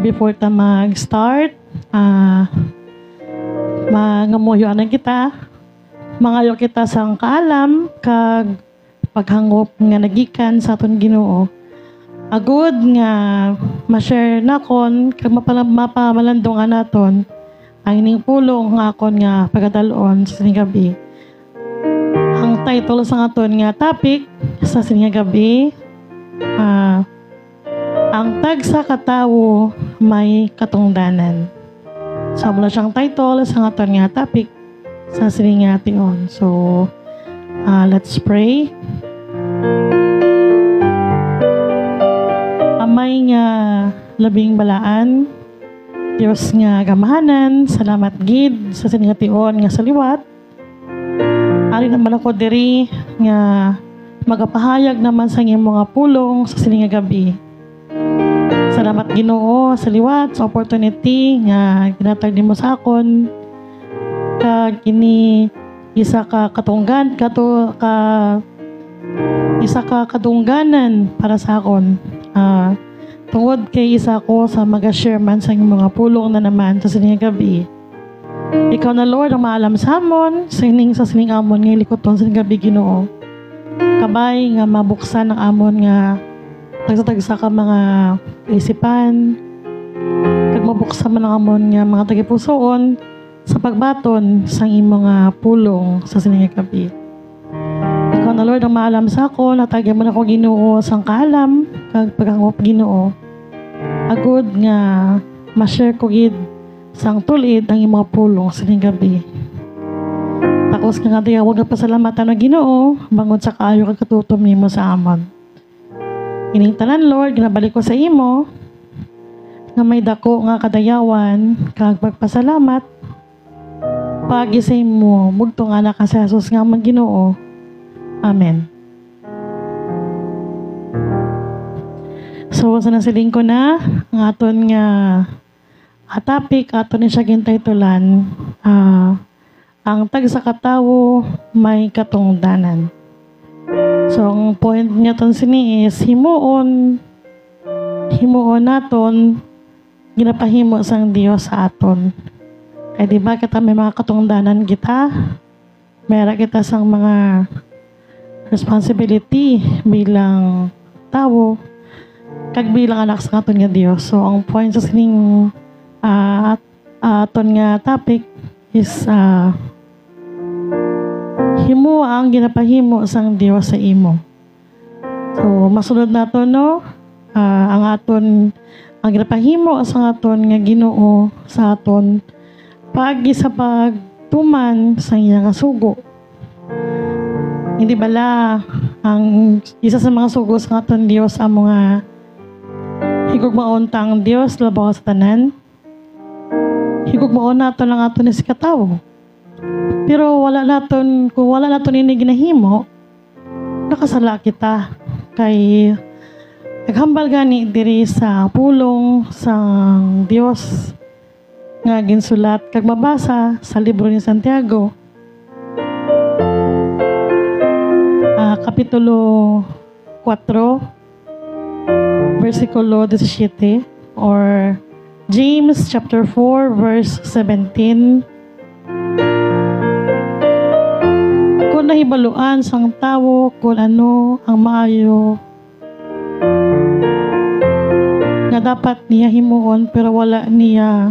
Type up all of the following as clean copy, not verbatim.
Before ta mag-start, mangamuyo na kita, mangayo kita sang kaalam, kag paghangop nga nagikan sa aton Ginoo. Agud nga ma-share nakon, kag mapamalandungan naton, ang ining pulong nga akon nga pagkadalon sa sining gabi. Ang title sa aton nga topic sa sining gabi, ang tagsa katawo may katungdanan. So, mula siyang title sa aton nga topic sa sining nga tion. So, let's pray. Amay nga labing balaan, Diyos nga gamahanan, salamat gid sa sining nga tion nga saliwat. Ari naman ako diri nga magapahayag naman sa inyong mga pulong sa sining nga gabi. Salamat Ginoo sa liwat, sa opportunity nga ginatag nimo sa akon. Kag kini isa ka katungganan para sa akon. Tungod kay isa ko sa mag-share man sa inyong mga pulong na naman sa sining nga gabi. Ikaw na Lord ang maalam sa amon, sa sining amon nga likoton sa gabi Ginoo. Kabay nga mabuksan ang amon nga tagsa-tagsa ka mga isipan, kag mabuksan man ang amon nga mga tagipusoon sa pagbaton sa imong mga pulong sa sining nga gabi. Ikaw na Lord ang maalam sa ako, natagyan mo na ko Ginoo sang kaalam, kag paghangop Ginoo. Agud nga ma-share ko gid sang tulid ang imong pulong sa sining gabi. Takos nga dayawag nga pasalamatan ng Ginoo, bangod sa kaayo kag katutom nimo sa amon. Ining tanan Lord, ginabalik ko sa imo nga may dako nga kadayawan kag pagpasalamat pagi sa imo mugtong anak ka sa Jesus nga among Ginoo. Amen. So sa nasiling ko na ang aton nga topic aton ni siya gintaytulan, ang tagsa katawo may katungdanan. So, ang point niya ton sini is himuon naton ginapahimo sang Dios sa aton. Kaya diba kita may mga katungdanan kita, mayroon kita sang mga responsibility bilang tao, kag bilang anak sa aton nga Dios. So, ang point sa sining aton nga topic is himo ang ginapahimo sang Dios sa imo. So, masunod nato no, ang ginapahimo sa aton nga Ginoo sa aton pagi sa pagtuman sa iyang sugo. Hindi bala ang isa sa mga sugo sa aton Dios ang mga higugmaon tang Dios labaw sa tanan. Higugmaon nato lang aton is katawo. Pero kung wala naton ini ginahimo, nakasala kita. Kay naghambal gani diri sa pulong sang Dios nga ginsulat kag mabasa sa libro ni Santiago. Kapitulo 4, versikulo 17, or James chapter 4 verse 17. Kung nahibaluan sang tawo kung ano ang maayo nga dapat niya himuon pero wala niya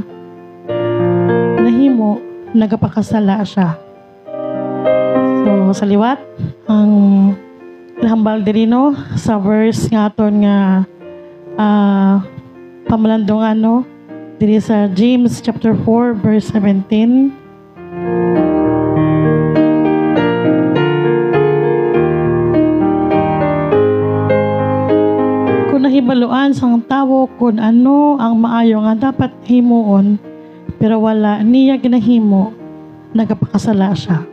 nahimo, nagapakasala siya. So sa liwat ang nahambal diri no sa verse nga aton nga pamalandungan no diri sa James chapter 4 verse 17. Nahibaluan sang tawo kung ano ang maayo nga dapat himuon pero wala niya ginahimo, nagapakasala siya.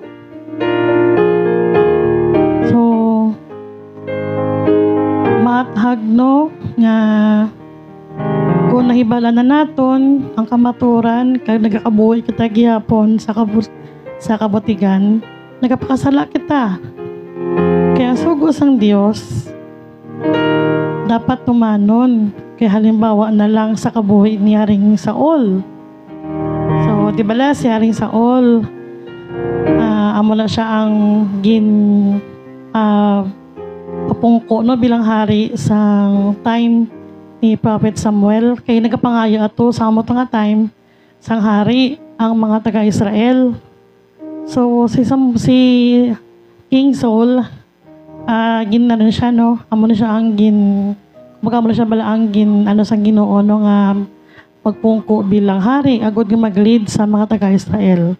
So maathag no nga kung nahibala na naton ang kamaturan kag nagakabuhi kita gihapon sa kabutigan, nagapakasala kita. Kaya sugos ang Dios dapat tumanon. Kaya halimbawa na lang sa kabuhi ni Haring Saul. So, di bala si Haring Saul, amo na siya ang papungko no, bilang hari sa time ni Prophet Samuel. Kaya nagapangayo ato sa amo nga time sang hari ang mga taga-Israel. So, si King Saul, ginanon siya, no? Amo na siya ang kumbaga mo na siya bala ang sang Ginoo, no, nga magpungko bilang hari, agad nga mag-lead sa mga taga-Israel.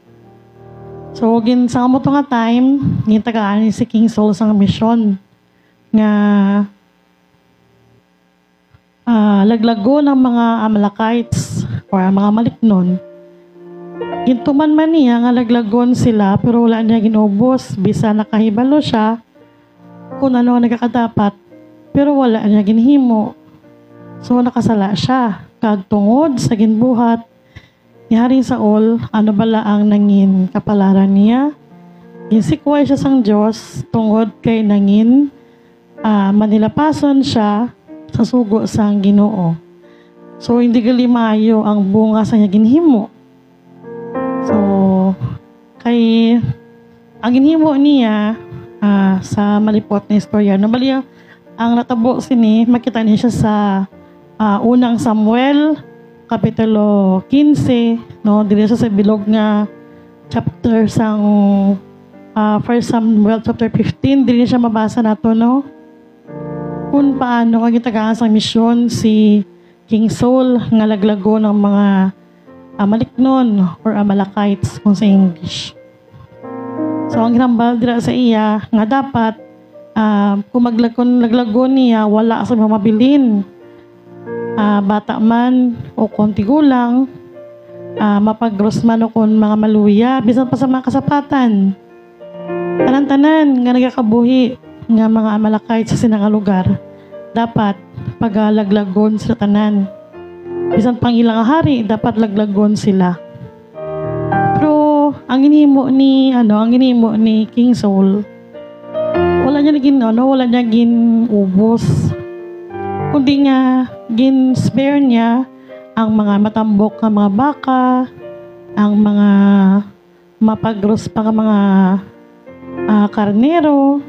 So, sa amo nga time, tagaan si King Saul sa misyon nga laglago ng mga Amalekites or mga Maliknon. Gintuman man niya nga laglagon sila pero wala niya ginubos. Bisa nakahibalo siya kung ano ang nagkakadapat pero wala niya ginhimo. So nakasala siya. Kagtungod sa ginbuhat ni Haring Saul, ano bala ang nangin kapalaran niya? Ginsikway siya sang Diyos tungod kay nangin manilapason siya sa sugo sang Ginoo. So hindi galimayo ang bunga sa niya ginhimo. So, ang ginhimo niya sa malipot na istorya, nabali ang natabo sini, makita niya siya sa unang Samuel, kapitulo 15, no? Dili siya sa bilog nga chapter sang 1 Samuel chapter 15, dili siya mabasa nato, no? Kung paano kagitagaan sa misyon si King Saul nga laglago ng mga Maliknon or Amalekites kung sa English. So, ang ginambal dira sa iya, nga dapat, kung laglago niya, wala sa mga mabilin. Bata man o konti gulang, mapagros man o kung mga maluya, bisan pa sa mga kasapatan. Tanan-tanan nga nagakabuhi nga mga Amalekites sa sinang lugar, dapat pagalaglagon sa tanan. Bisan pang ilang hari, dapat laglagon sila. Pero ang ginhimo ni King Saul, wala niya ubos. Kundi nga spare niya ang mga matambok na mga baka, ang mga mapagros pa mga karnero.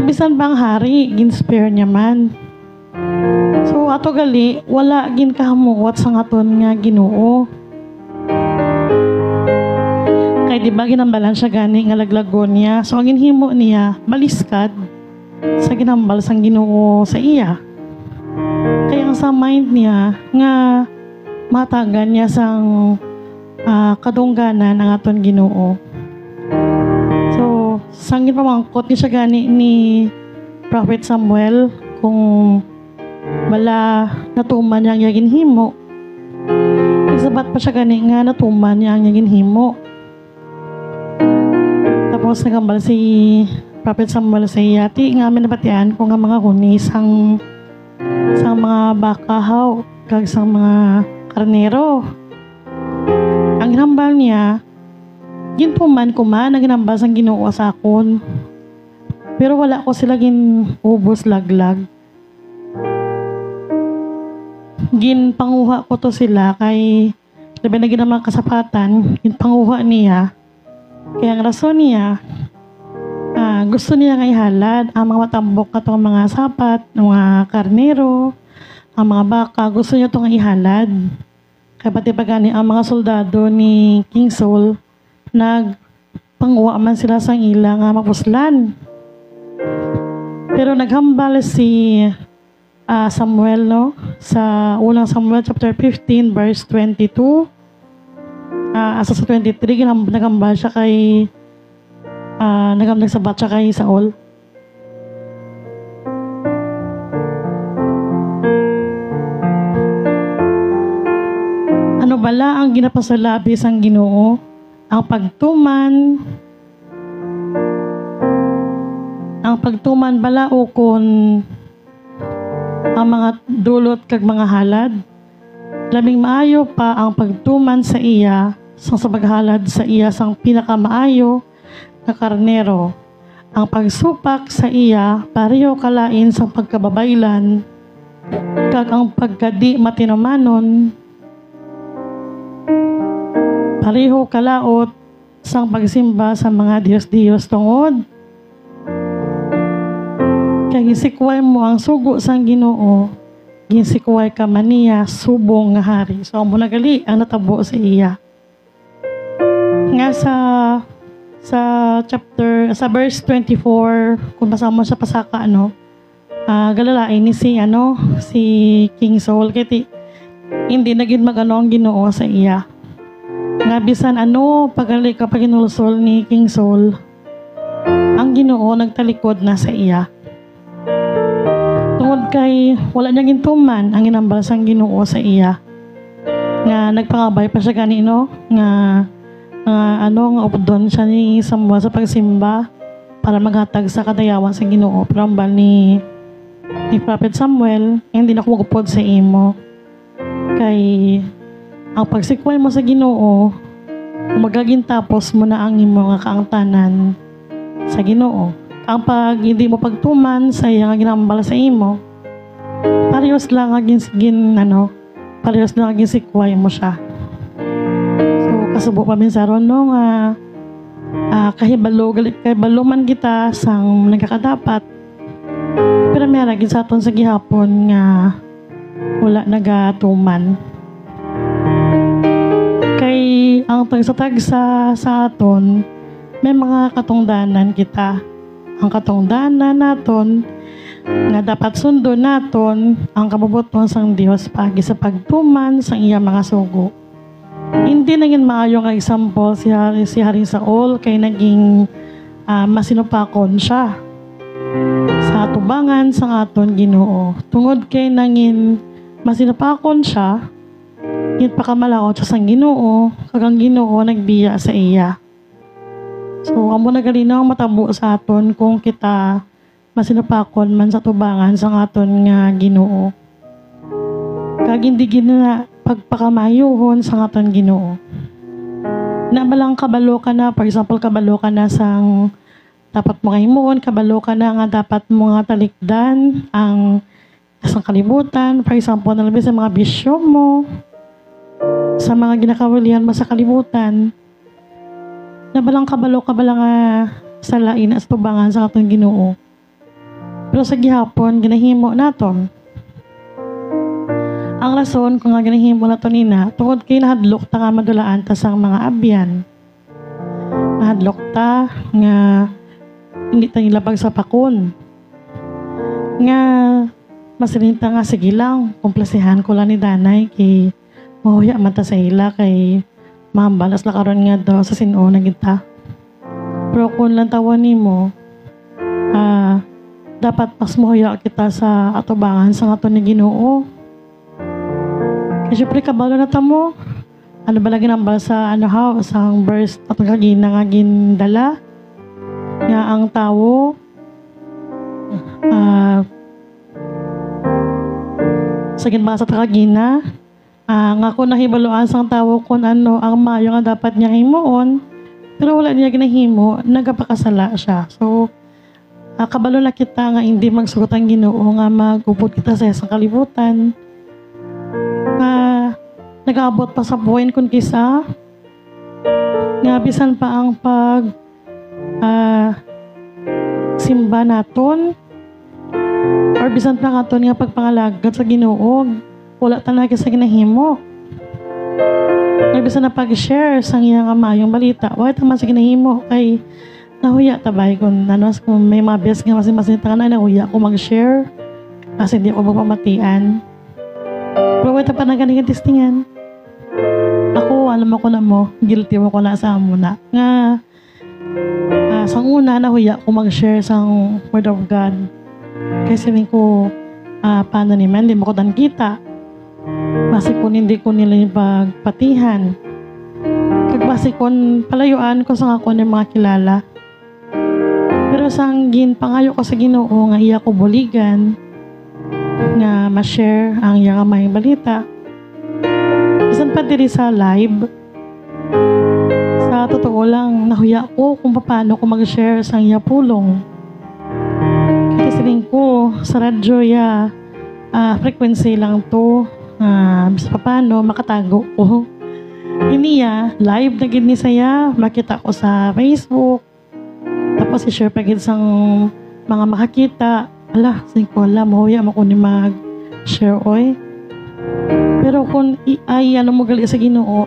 Bisan pang hari, spare niya man. So, ato gali, wala kahamuwat sa ngaton nga Ginoo. Kaya diba ginambalan siya gani nga laglagon niya. So, ang ginhimo niya, maliskad sa ginambal sang Ginoo sa iya. Kaya ang sa mind niya, nga matagan niya sang kadungganan ang aton Ginoo. So, sangin pamangkot niya siya gani ni Prophet Samuel kung wala natuman niya ang yagin himo. Isabat pa siya gani nga natuman niya ang yagin himo. Tapos nagambal si Prophet Samuel sa iyati nga minabatian kung nga mga kunis sang mga bakahaw kag sang mga karnero. Ang ginambal niya, gintuman ko man ang ginambal sang Ginoo sa akon. Pero wala ko sila ubos laglag. Ginpanguha ko to sila kay labi na ginamang kasapatan, ginpanguha niya. Kaya ang rason niya, gusto niya nga ihalad ang mga matambok na itong mga sapat, mga karnero, ang mga baka, gusto niya itong ihalad. Kaya pati pagani ang mga soldado ni King Saul, nagpanguha man sila sa ilang mapuslan. Pero naghambal si Samuel, no? Sa unang Samuel chapter 15 verse 22 asa sa 23 nagambal siya kay nagsabat siya kay Saul. Ano bala ang ginapasalabi sang Ginoo? Ang pagtuman bala o kun ang mga dulot kag mga halad. Labing maayo pa ang pagtuman sa iya sa paghalad sa iya sang pinakamaayo na karnero. Ang pagsupak sa iya pareho kalain sa pagkababaylan kag ang pagkadi matinumanon pareho kalaot sang pagsimba sa mga Diyos-Diyos tungod kay gisikway mo ang sugo sang Ginoo, gisikway ka maniya subong nga hari. So amo nagali ang natabo sa iya. Nga sa verse 24 kung basa mo sa pasaka galalain ni si King Saul kiti hindi nagid magano ang Ginoo sa iya. Nga bisan pagali ka paginulsol ni King Saul, ang Ginoo nagtalikod na sa iya. Tungod kay wala niya gintuman ang inambal sang Ginoo sa iya. Nga nagpangabay pa siya kanino nga updon siya ni Samuel sa pagsimba para maghatag sa kadayawan sa Ginoo. Pero ambal ni Prophet Samuel, hindi na kumugupod sa imo. Kay ang pagsikway mo sa Ginoo, magaging tapos mo na ang imo nga kaangtanan sa Ginoo. Ang pag hindi mo pagtuman sa iya nga ginambal sa imo, parehas lang aging sikway mo siya. So kasubo pa minsaron nga kahibalo man kita sang nagkakadapat, pero may lagi sa aton sa gihapon nga wala nagatuman. Kay ang tagsa-tagsa sa aton may mga katungdanan kita. Ang katungdanan naton nga dapat sundo naton ang kabubuton sang Dios pagi sa pagtuman sang iya mga sugo. Hindi naging maayo nga example si Haring Saul kay naging masinupakon siya sa atubangan sang aton Ginoo. Tungod kay nangin masinupakon siya, pakamalakot siya sang Ginoo, kagang Ginoo nagbiya sa iya. So, amo na galinaw matabo sa aton kung kita masinupakon man sa tubangan sa aton nga Ginoo. Kag hindi gina pagpakamayuhon sa aton Ginoo. Nabalang kabalo ka na, for example, kabalo ka na sang dapat mo kahimuon, kabalo ka na nga dapat mo nga talikdan ang isang kalibutan. For example, nalabi sa mga bisyo mo, sa mga ginakawalihan mo sa kalibutan. Nabalang kabalo nga sa lain as tubangan sa atong Ginoo. Pero sa gihapon, ginahimo naton. Ang rason kung nga ginahimo naton ina, tungod kay nahadlok ta nga madulaan ta sang mga abyan. Nahadlok ta nga hindi ta nilabag sa pakon. Nga masilinta nga sige lang, kumplasihan ko lang ni Danay kay mahuya mata sa ila kay mahambalas la karon nga daw sa sino na kita. Pero kung lang tawan nimo, dapat mas mahuya kita sa atubangan sa aton ni Ginoo. Kasi syempre kabalo na tamo. Ano ba lagi nambal sa sang verse atong kagina nga gindala nga ang tawo sa ginbasa ta kagina nga kung nahibaluan sang tawo kung ano ang mayo nga dapat niya himuon, pero wala niya ginahimo, nagapakasala siya. So, kabalo na kita nga hindi magsugot ang Ginoo nga magupod kita sa isang kalibutan. Nag-aabot pa sa point kung kisa nga bisan pa ang simba naton or bisan pa naton nga pagpangalagat sa Ginoo, wala talaga sa ginahimo. Bisan na pag-share sang iyang mayong balita, wala naman sa ginahimo kay nahuya tabay kung may mga best nga masin-masin ta na nahuya ko mag-share kasi hindi ako magpamatian. Pero wala pa na ganyan testingan. Ako, alam ako na mo, guilty mo ko na sa amo na. Nga, sang una, nahuya ko mag-share sang Word of God. Kasi sabihin ko, paano naman, hindi mo ko dan kita. Basi kung hindi ko nila yung pagpatihan. Kagbasi kung palayuan ko sa ako ng mga kilala. Pero sang pangayo ko sa Ginoo nga iya ko buligan nga ma-share ang iyang may balita. Bisan pa diri sa live, sa totoo lang, nahuya ko kung paano ko mag-share sa iya pulong. Kasi siling ko sa radyo frequency lang to. Bisa pa paano, makatago ko. Iniya, live na gid ni saya, makita ko sa Facebook. Tapos i-share pa gid sang mga makakita. Ala, sing ko alam, mahuya mo ko ni mag-share oy. Pero kung ano mo gali sa Ginoo,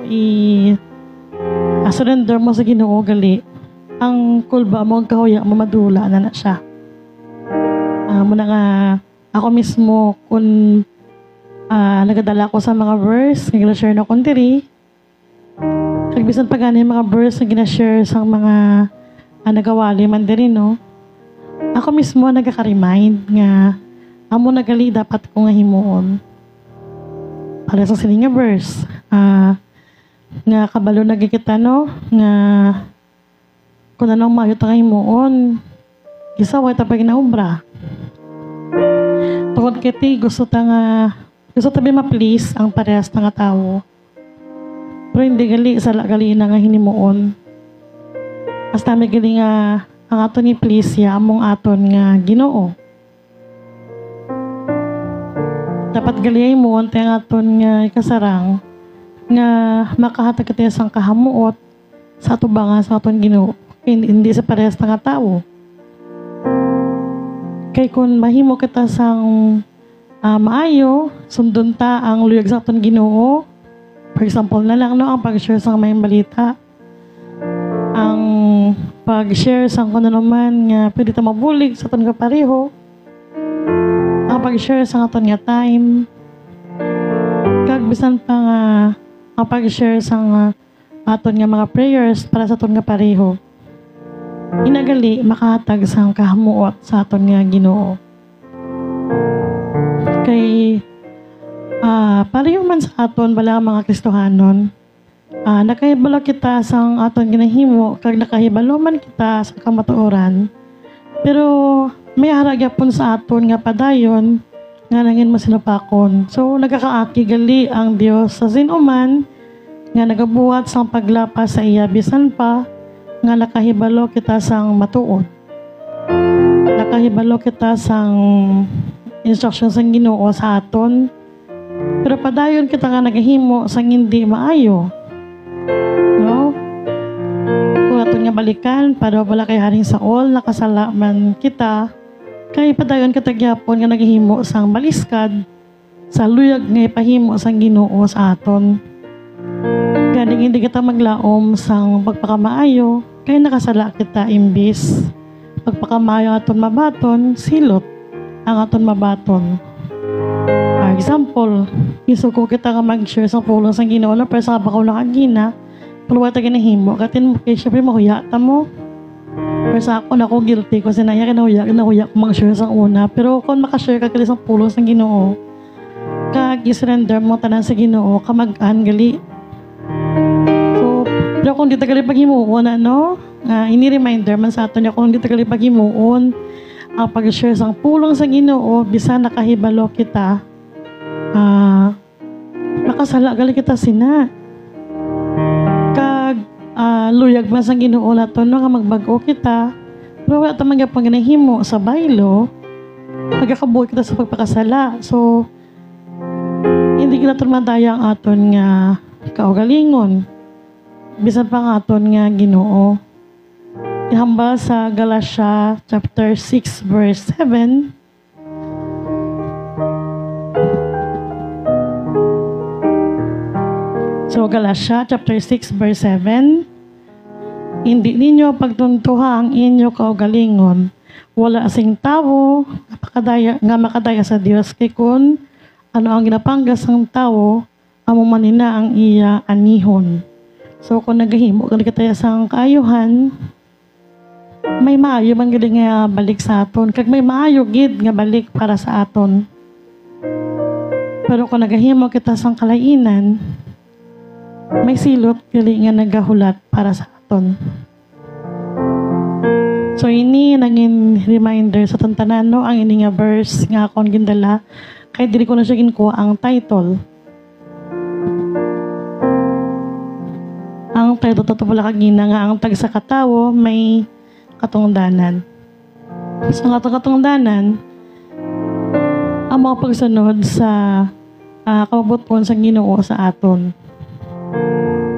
surrender mo sa Ginoo gali, ang kulba mo, ang kahuya mo, madula na siya. Muna nga, ako mismo, kung nagadala ko sa mga verse, nag-share na kong diri, kagbisan pa gani mga verse na gina-share sa mga nagawali man diri, no? Ako mismo nagkaka-remind nga amo nagali dapat ko nga himuon. Para sa sining nga verse, nga kabalo nagikita, no? Nga kung anong mayo ta nga himuon, gisaway ta pa ginaobra. Tungod kiti gusto ta ma-please ang parehas nga tao. Pero hindi gali na nga hinimuon. Basta may gali nga ang aton ni please ya among aton nga Ginoo. Dapat gali mo ang aton nga ikasarang nga makahatag kita sang kahamuot sa atubangan sa aton Ginoo. Hindi sa parehas nga tao. Kay kung mahimo kita sang maayo, sundon ta ang luyag sa aton Ginoo. For example na lang, no, ang pag-share sa may balita. Ang pag-share sa kung ano naman nga pwede ta mabulig sa aton nga pareho. Ang pag-share sa aton nga time. Kagbisan pa nga ang pag-share sa aton nga mga prayers para sa aton nga pareho. Inagali makahatag sa kahamuot sa aton nga Ginoo. Kay pareho man sa aton bala mga Kristohanon, nakahibalo kita sa aton ginahimo kag nakahibalo man kita sa kamatuoran, pero may haragyapon sa aton nga padayon nga nangin masinapakon. So nagakaaki gali ang Dios sa sinuman nga nagabuhat sang paglapas sa iya bisan pa nga nakahibalo kita sang matuod. Nakahibalo kita sang instruction sang Ginoo sa aton. Pero padayon kita nga nagahimo sang hindi maayo. No? Kung aton nga balikan, para wala kay Haring Saul, nakasala man kita, kay padayon kita gyapon nga nagahimo sang baliskad sa luyag nga ipahimo sang Ginoo sa aton. Ganing hindi kita maglaom sang pagpakamaayo, kay nakasala kita imbis pagpakamaayo aton mabaton, silot ang aton mabaton. Example, gusto ko kita nga mag-share sa pulong sa Ginoo na pero sa bakaw na kagina, puluwa ta ginahimo, katin mo kay syempre mahuya ta mo. Pero sa ako na ko guilty ko sinaya kinahuya ko mag-share sa una, pero kung makashare ka kali sa pulong sa Ginoo, kag i-surrender mo tanan sa Ginoo, kamag-an gali. So, pero kung di ta gali paghimuon ano, ini-reminder man sa aton kung di ta gali paghimuon, ang pag-share sa pulong sa Ginoo, bisan nakahibalo kita, makasala gali kita sina. Kag luyag man sa Ginoo nato no nga magbag-o kita. Pero wala ta man gyapon ginahimo sa baylo. Pagkakabuhi kita sa pagpakasala. So hindi kita madaya ang aton nga kaugalingon. Bisan pa nga aton nga Ginoo. Ihambal sa Galatia chapter 6 verse 7. So, Galatia chapter 6 verse 7. Hindi ninyo pagtuntuha ang inyo kaugalingon. Wala asing tao nga makadaya sa Dios. Kay kun ano ang ginapanggas ng tao, amo manina ang iya anihon. So, kung nagahimo kung kita sa kaayuhan, may maayo man gid nga balik sa aton. Kag may maayo gid nga balik para sa aton. Pero kung nagahimo kita sa kalainan, may silot gali nga nagahulat para sa aton. So ini naging reminder sa tantanan no, ang ini nga verse nga akong gindala kay dili ko na siya ginkuha ang title. Ang title to pala kagina nga ang tag sa katawo may katungdanan. So nga katungdanan amo mga pagsunod sa kabubuton sa Ginoo sa aton.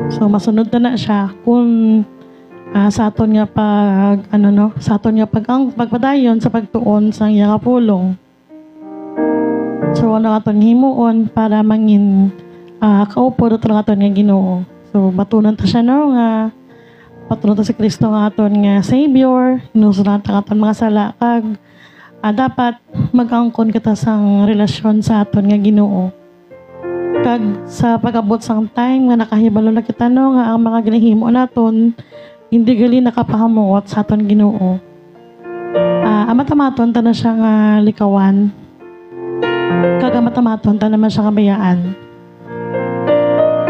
So masunod na siya kung sa aton nga sa aton nga pagpadayon sa pagtuon sa iya nga pulong. So ano aton himuon para mangin kaupo dito ng aton nga Ginoo. So batunon ta siya nga patunon ta si Kristo nga aton nga Savior, inusulan ta aton mga sala kag dapat mag-angkon kita sang relasyon sa aton nga Ginoo. Kag sa pag-abot sang time nga nakahibalo na kita nga ang mga ginahimo naton hindi gali nakapahamuot sa aton Ginoo. Amatamaton ta na siya nga likawan. Kag amatamaton ta naman siya nga bayaan.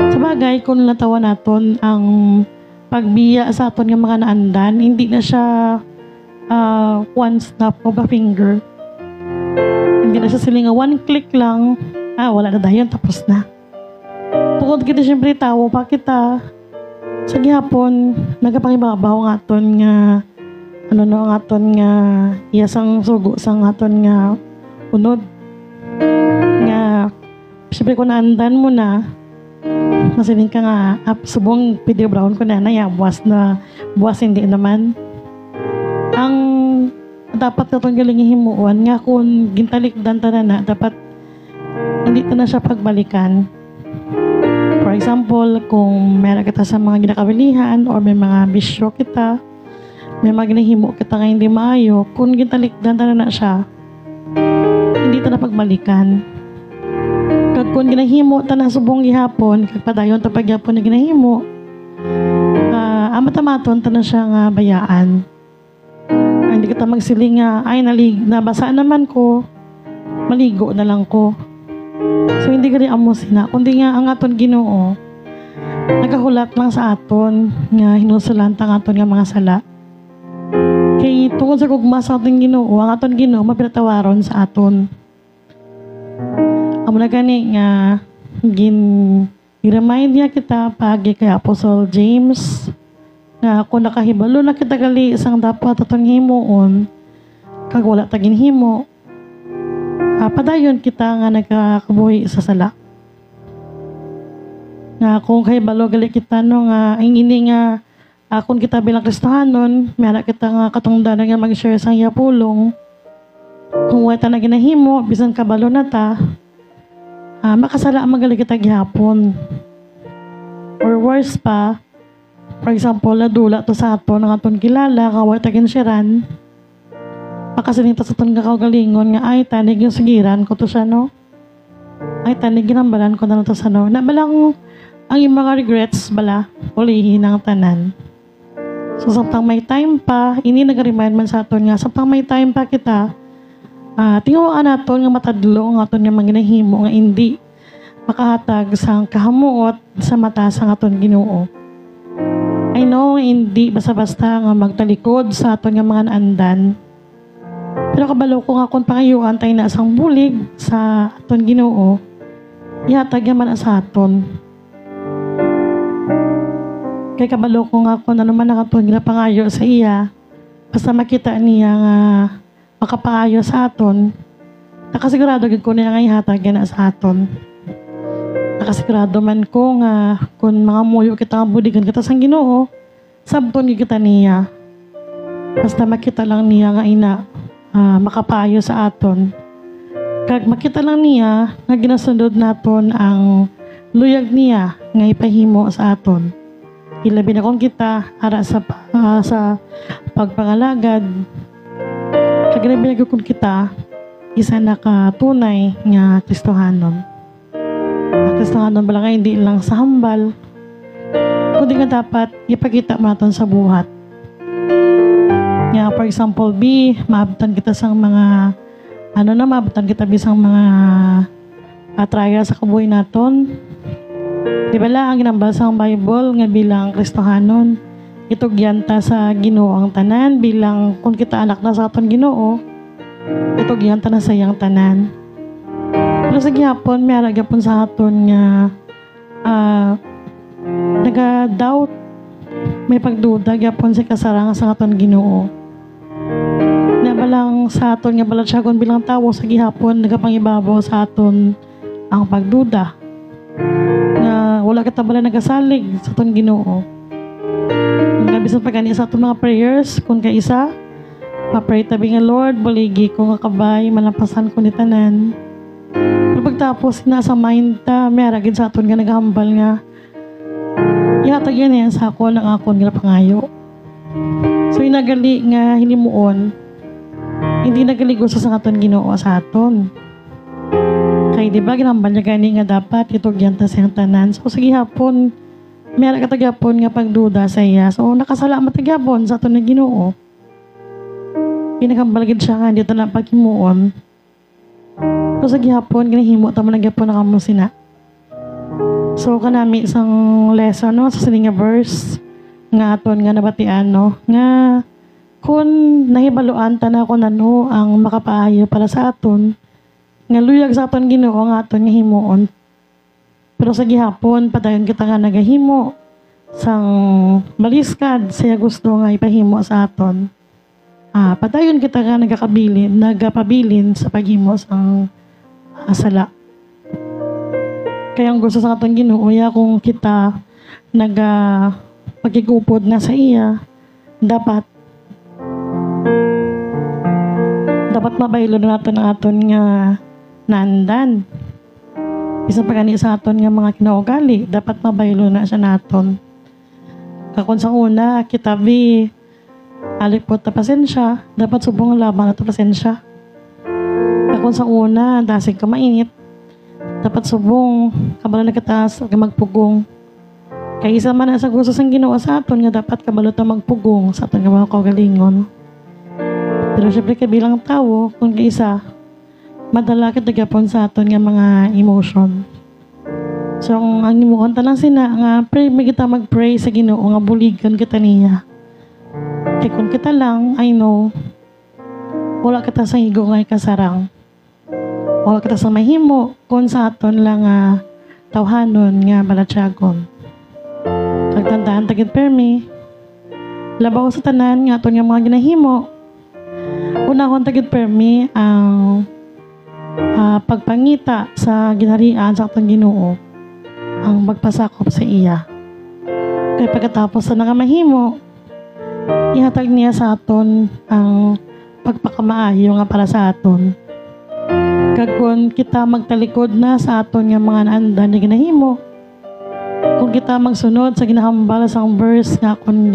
Sa bagay, kung natawa naton ang pagbiya sa aton nga mga naandan, hindi na siya one snap of a finger. Hindi na siya silinga one click lang. Wala na dayon, tapos na. Tungkol kita siyempre tao pa kita. Sa gihapon, nagapangibabaw ng aton nga ang aton nga iyasang sugo sang aton nga unod. Nga, siyempre kung naandan mo na, masiling ka nga, subong video brown ko na buwas hindi naman. Ang dapat katong galing himuon nga kung gintalikdan ta na dapat hindi ta na siya pagbalikan. For example, kung meron kita sa mga ginakabilihan o may mga bisyo kita, may mga ginahimo kita nga hindi maayo, kung gintalikdan ta na siya, hindi ta na pagbalikan. Kag kung ginahimo ta na subong gihapon, kag padayon ta pagyapon na ginahimo, amatamaton ta na siya nga bayaan. Hindi kita magsiling nga, nabasa naman ko, maligo na lang ko. So hindi ka rin amusina, kundi nga ang aton Ginoo, nagahulat lang sa aton, nga hinusulan ta ang aton nga mga sala. Kay tungkol sa gugma sa aton Ginoo, ang aton Ginoo mapinatawaron sa aton. Amo na gani nga, i-remind niya kita pagi kay Apostle James, na kung nakahibalo na kita gali isang dapat atong himuon, kag wala tagin himo, padayon kita nga nagkakabuhi sa sala. Nga kung kahibalo gali kita nga ingini nga kung kita bilang Kristohanon, mayara kita nga katungdanan nga mag-share sang iya pulong. Kung wala ta na ginahimo, bisan kabalo na ta, makasala ang magali kita gihapon. Or worse pa, for example, nadula to sa aton ng aton kilala, kaway tagin siran, makasinita sa aton kakagalingon nga, ay, tanig yung sigiran ko to siya, no? Ay, tanig ginambalan ko na to sa, no? Nabalang, ang yung mga regrets, bala, ulihin ang tanan. So, samtang may time pa, ini nag-remind man sa aton nga, samtang may time pa kita, tingawaan naton nga matadlo ang aton nga manginahimo nga hindi makahatag sa kahamuot sa mata sa aton Ginoo. I know, hindi basta-basta nga magtalikod sa aton nga mga naandan. Pero kabalo ko nga kung pangayuan tayo na asang bulig sa aton Ginoo, ihatag naman sa aton. Kaya kabalo ko nga kung ano man ang aton ginapangayo sa iya, basta makita niya nga makapaayo sa aton, nakasigurado gid ko niya nga ihatag na sa aton. Nakasigurado man ko nga kung mga muyo kita nga budigan kita sang Ginoo, sabton kita niya. Basta makita lang niya nga makapayo sa aton. Kag makita lang niya nga ginasundod naton ang luyag niya nga ipahimo sa aton. Ilabi na kung kita ara sa pagpangalagad. Kag ilabi na kung kita isa na katunay nga Kristohanon. Kristohanon bala nga hindi lang sa hambal, kundi nga dapat ipakita natin sa buhat. Nga, for example, maabutan kita sang mga, maabutan kita bisang mga trial sa kabuhay naton. Di ba ang ginambal sa Bible nga bilang Kristohanon, itugyan ta sa Ginoo ang tanan, bilang kung kita anak na sa aton Ginoo, itugyan ta na sa iyang tanan. Pero sa gihapon, may aragapon sa aton nga naga-doubt, may pagduda gihapon sa kasarang sa aton Ginoo. Na balang sa aton nga balatsagon bilang tawo sa gihapon nagapangibabaw sa aton ang pagduda nga wala kita bala nagasalig sa aton Ginoo. Nga bisan pa kani sa aton mga prayers kung kay isa pa-pray tabi nga Lord baligi ko nga kabay malampasan ko ni tanan. Pero pagtapos nasa mind ta meron gid sa aton nga naghambal nga ihatag yan sa ako ng akon nga pangayo. So inagali nga hinimuon hindi nagali gusto sa aton Ginoo sa aton. Kay di ba ginambal niya gani nga dapat itugyan ta siyang tanan. So sige hapon meron ka tagyapon nga pagduda sa iya. So nakasalamat tagyapon sa aton nga Ginoo. Pinaghambalagid siya nga dito na paghimuon. So sige hapon ginahimo ta man nagyapon na kamo sina. So kanami isang lesson no sa sining nga verse nga aton nga nabatian no nga kung nahibaluan ta na kung ano ang makapaayo para sa aton nga luyag sa aton Ginoo nga aton nga himuon. Pero sa gihapon padayon kita nga nagahimo sang baliskad saya gusto nga ipahimo sa aton. Padayon kita nga nagapabilin sa paghimo sang sala. Kaya ang gusto sa aton Ginoo ya kung kita pagkikupod na sa iya dapat mabaylo na natin ang aton nga nandan. Isa pa gani sa aton nga mga kinaugali dapat mabaylo na siya naton. Kakon sa una kitabi alipot na pasensya dapat subong laban na to pasensya. Kakon sa una dasig ka mainit dapat subong kabalo na kataas magpugong. Kaya isa man sa gusto sang Ginoo sa aton nga dapat kabalo ta magpugong sa aton nga mga kaugalingon. Pero syempre kabilang tao kung kaisa madala kita gapon sa aton nga mga emotion. So ang imuhon ta lang sina nga pray may kita magpray sa Ginoo nga buligan kita niya. Kaya kung kita lang I know wala kita sa higo nga kasarang. Wala kita sa mahimo kung sa aton lang tawhanon nga balatsagon. Tagtandaan tagid permi. Labaw sa tanan nga aton nga mga ginahimo. Unahon tagid permi ang pagpangita sa ginharian sa aton Ginoo. Ang magpasakop sa iya. Kaya pagkatapos sa nangamahimo, ihatag niya sa aton ang pagpakamaayo nga para sa aton. Kagkon kita magtalikod na sa aton nga mga naandan na ginahimo. Kung kita magsunod sa ginahambal sa verse nga kung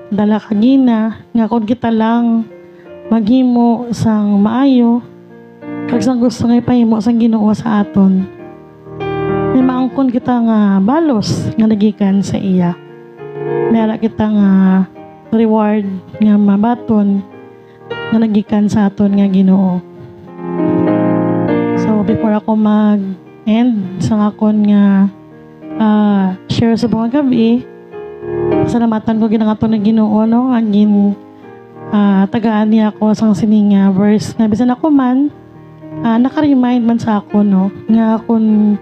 dala kagina, nga kung kita lang maghimo sang maayo, kag sang gusto nga ipahimo sang Ginoo sa aton. May maangkon kita nga balos nga nagikan sa iya. Meron kita nga reward nga mabaton nga nagikan sa aton nga Ginoo. So before ako mag-end sa akon nga share sa mga gabi, salamatan ko ginangaton ng Ginoo no ang tagaan niya ako sang sining verse na bisan ako man naka-remind man sa ako no nga akon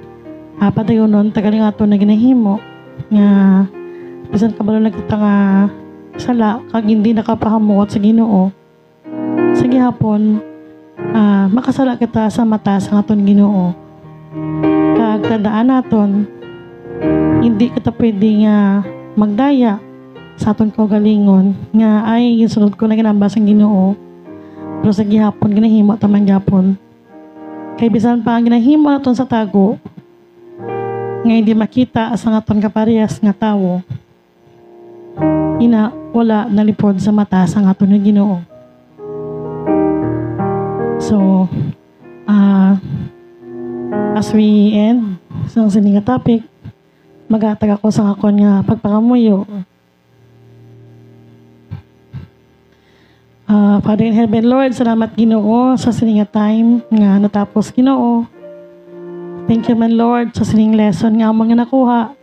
padayonon tagaling aton na ginahimo nga bisan kabalo nagkita nga sala kag hindi nakapahamuot sa Ginoo sa gihapon makasala kita sa mata sa aton Ginoo. Kag tandaan naton hindi kita pwede nga magdaya sa aton kaugalingon nga ay gisunod ko na ginambas ang Ginoo. Pero sa gihapon ginahimo ta man gyapon. Kay bisan pa ang ginahimo naton sa tago nga hindi makita sa aton kaparehas nga tawo. Wala nalipod sa mata sa aton nga Ginoo. So, as we end sa sining topic, magatag ako sa akon nga pagpangamuyo. Father in heaven, Lord, salamat Ginoo sa sining time nga natapos Ginoo. Thank you man Lord sa sining lesson nga amon nga nakuha.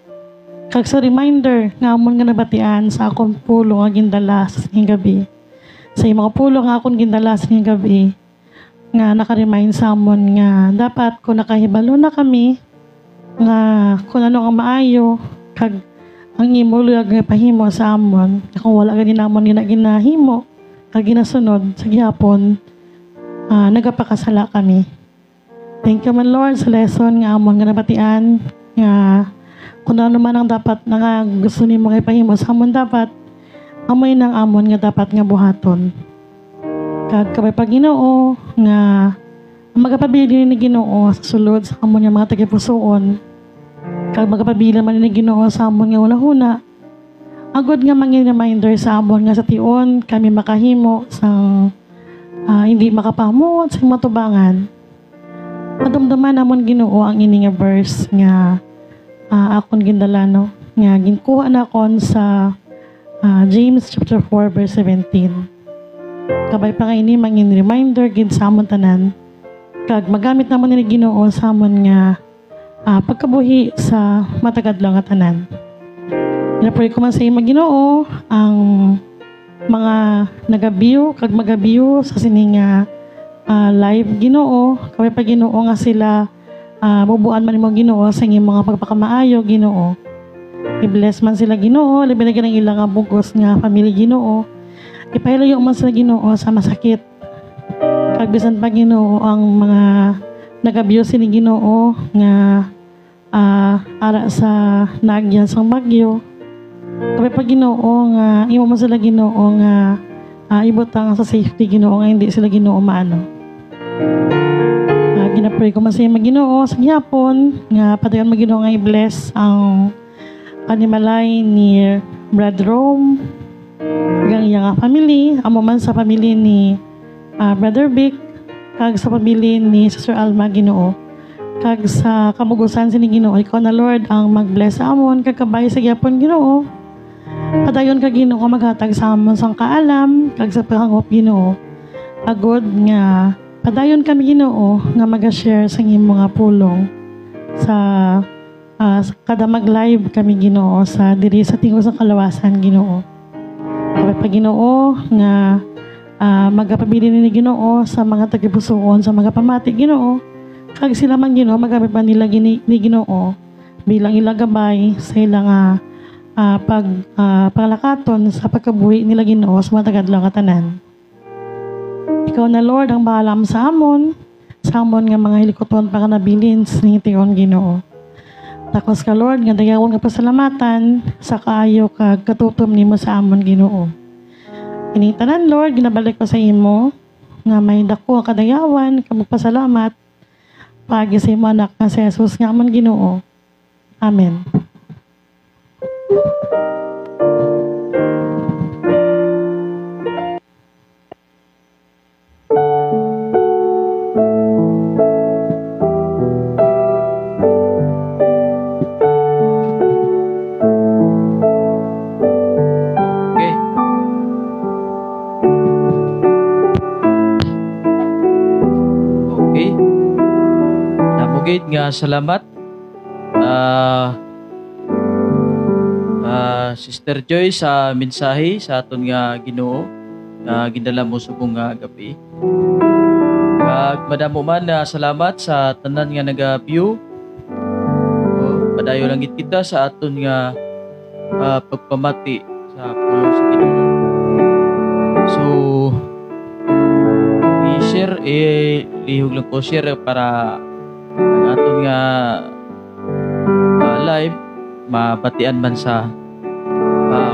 Kag sa reminder nga amon nga nabatian sa akon pulo nga gindala sa sining gabi. Sa mga pulo nga akon gindala sa sining gabi nga naka-remind sa amon nga dapat kung nakahibalo na kami nga kung ano ang maayo kag ang imuluyag nga pahimo sa amon kung wala gani namon ginahimo kag ginasunod sa gihapon nagapakasala kami. Thank you man Lord sa lesson nga amon nga nabatian nga kung ano man ang dapat nga gusto nimo kay pahimo sa amon dapat amoy nang amon nga dapat nga buhaton. Kag kabay pa Ginoo nga magapabili ni Ginoo sa sulod sa amon nga mga tagipusoon. Kag magapabili man ni Ginoo sa amon nga hunahuna. Agod nga mangin reminder sa amon nga sa tion kami makahimo sang hindi makapamuot sa matubangan. Madumduman namon Ginoo ang ini nga verse nga akon gindalano nga ginkuha na kon sa James chapter 4 verse 17. Kabay pa nga ini mangin reminder gid sa amon tanan. Kag magamit namon ni Ginoo sa amon nga pagkabuhi sa matagadlaw nga tanan. Pinapray ko man sa imo Ginoo ang mga nagabiyo kag magabiyo sa sining live Ginoo, kami pa Ginoo nga sila bubuan man nimo Ginoo sa inyong mga pagpakamaayo Ginoo. I-bless man sila Ginoo, labi na ganang ilang bugos nga pamilya Ginoo. Ipahilayo man sila Ginoo sa masakit. Kag bisan pa Ginoo ang mga nagabiyo sini Ginoo nga ara sa nagyan sang bagyo. Kami pa Ginoo nga imo man sila Ginoo nga ibutang sa safety Ginoo nga hindi sila Ginoo maano. Ginapray ko man sa Ginoo sa gyapon nga padayon Ginoo nga i-bless ang kanimalay ni Brad Rome kag iyang family, amo man sa family ni Brother Vic kag sa family ni Sister Alma Ginoo. Kag sa kamugusan sini Ginoo, ikaw na Lord ang mag-bless sa amon kag kabay sa gyapon Ginoo. Padayon kag Ginoo maghatag sa amon sang kaalam kag sa pangangop Ginoo. Agod nga padayon kami Ginoo nga mag-share sa imong mga pulong sa kada mag-live kami Ginoo sa diri sa tingog sa kalawasan Ginoo. Kami pa Ginoo nga magapabili ni Ginoo sa mga tagipusoon sa mga pamati Ginoo. Kag sila man Ginoo magamit man nila ni Ginoo bilang ilagabay sa ilang paglakaton sa pagkabuhi nila Ginoo sa mga tagadlaw nga tanan. Ikaw na Lord ang bahala sa amon nga mga hilikoton para nabilin sa tingon Ginoo. Takos ka Lord nga dagawon nga pasalamatan sa kaayo kag katutom nimo sa amon Ginoo. Ining tanan Lord ginabalik ko sa imo nga may dako nga kadayawan kag magpasalamat pagi sa imo anak nga si Jesus nga amon Ginoo. Amen. Nga salamat Sister Joy sa mensahe sa aton nga Ginoo na gindala mo subong nga gabi. Kag madamo man na salamat sa tanan nga naga-view. Padayo lang gid kita sa aton nga pagpamati sa pulong sa Ginoo. So i-share lihog lang ko share para ang aton nga live mabatian man sa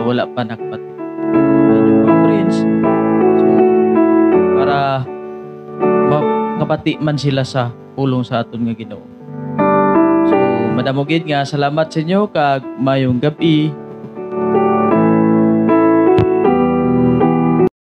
wala pa nakapati yung mga friends, so para makapati man sila sa pulong sa aton nga Ginoo. So madamo gid nga salamat sa inyo kag mayong gabi.